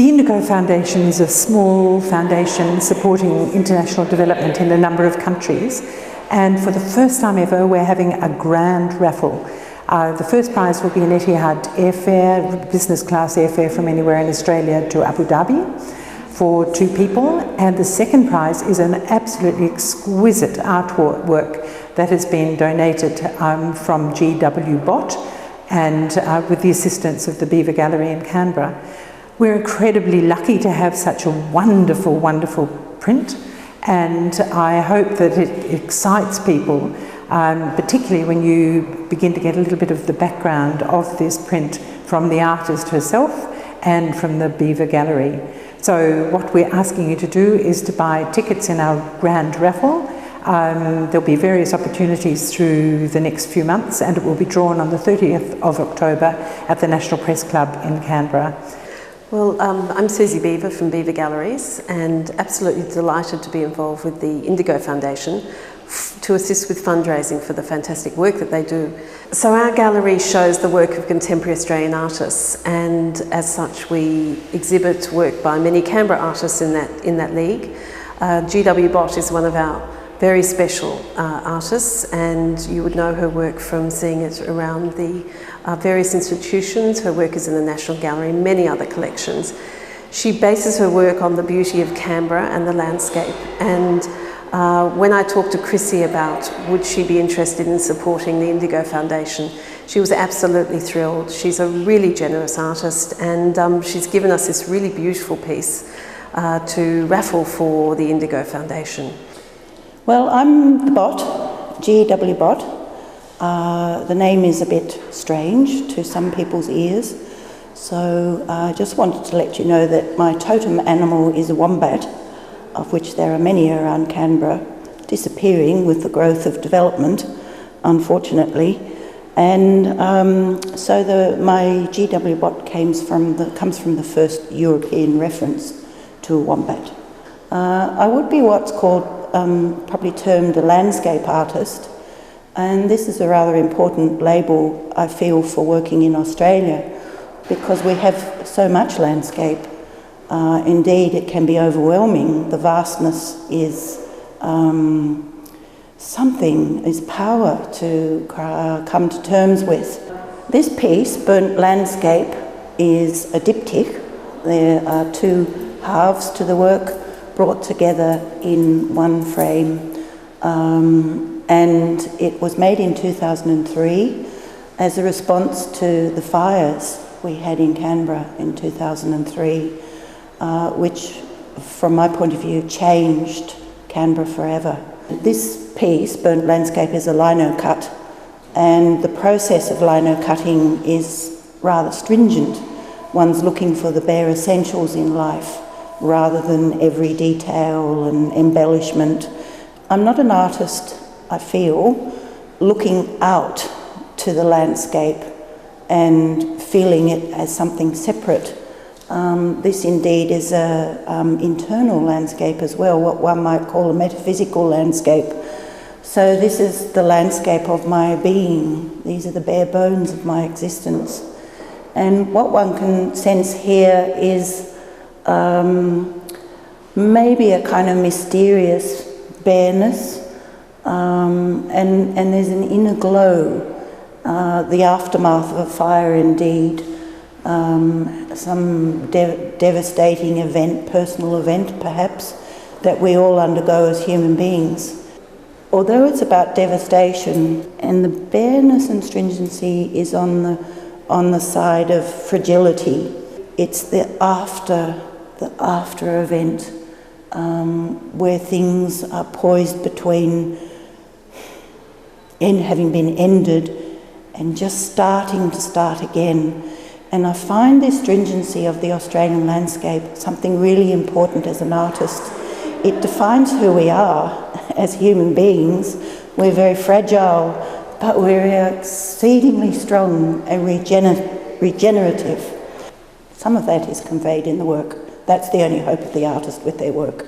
The Indigo Foundation is a small foundation supporting international development in a number of countries, and for the first time ever we're having a grand raffle. The first prize will be an Etihad airfare, business class airfare from anywhere in Australia to Abu Dhabi for 2 people, and the second prize is an absolutely exquisite artwork that has been donated from GW Bot and with the assistance of the Beaver Gallery in Canberra. We're incredibly lucky to have such a wonderful, wonderful print, and I hope that it excites people, particularly when you begin to get a little bit of the background of this print from the artist herself and from the Beaver Gallery. So what we're asking you to do is to buy tickets in our grand raffle. There'll be various opportunities through the next few months, and it will be drawn on the 30th of October at the National Press Club in Canberra. Well, I'm Susie Beaver from Beaver Galleries, and absolutely delighted to be involved with the Indigo Foundation to assist with fundraising for the fantastic work that they do. So our gallery shows the work of contemporary Australian artists, and as such we exhibit work by many Canberra artists in that league. GW Bot is one of our very special artists, and you would know her work from seeing it around the various institutions. Her work is in the National Gallery, many other collections. She bases her work on the beauty of Canberra and the landscape, and when I talked to Chrissy about would she be interested in supporting the Indigo Foundation, she was absolutely thrilled. She's a really generous artist, and she's given us this really beautiful piece to raffle for the Indigo Foundation. Well, I'm the Bot, GW Bot. The name is a bit strange to some people's ears, so I just wanted to let you know that my totem animal is a wombat, of which there are many around Canberra, disappearing with the growth of development, unfortunately. And so my GW Bot comes from the first European reference to a wombat. I would be what's called probably termed a landscape artist, and this is a rather important label, I feel, for working in Australia, because we have so much landscape. Indeed, it can be overwhelming. The vastness is power to come to terms with. This piece, Burnt Landscape, is a diptych. There are 2 halves to the work, brought together in one frame, and it was made in 2003 as a response to the fires we had in Canberra in 2003, which from my point of view changed Canberra forever. This piece, Burnt Landscape, is a lino cut, and the process of lino cutting is rather stringent. One's looking for the bare essentials in life, rather than every detail and embellishment. I'm not an artist, I feel, looking out to the landscape and feeling it as something separate. This indeed is an internal landscape as well, what one might call a metaphysical landscape. So this is the landscape of my being. These are the bare bones of my existence. And what one can sense here is maybe a kind of mysterious bareness, and there's an inner glow, the aftermath of a fire indeed, some devastating event, personal event perhaps, that we all undergo as human beings. Although it's about devastation, and the bareness and stringency is on the side of fragility, it's the after event, where things are poised between having been ended and just starting to start again. And I find this stringency of the Australian landscape something really important as an artist. It defines who we are as human beings. We're very fragile, but we're exceedingly strong and regenerative. Some of that is conveyed in the work. That's the only hope of the artist with their work.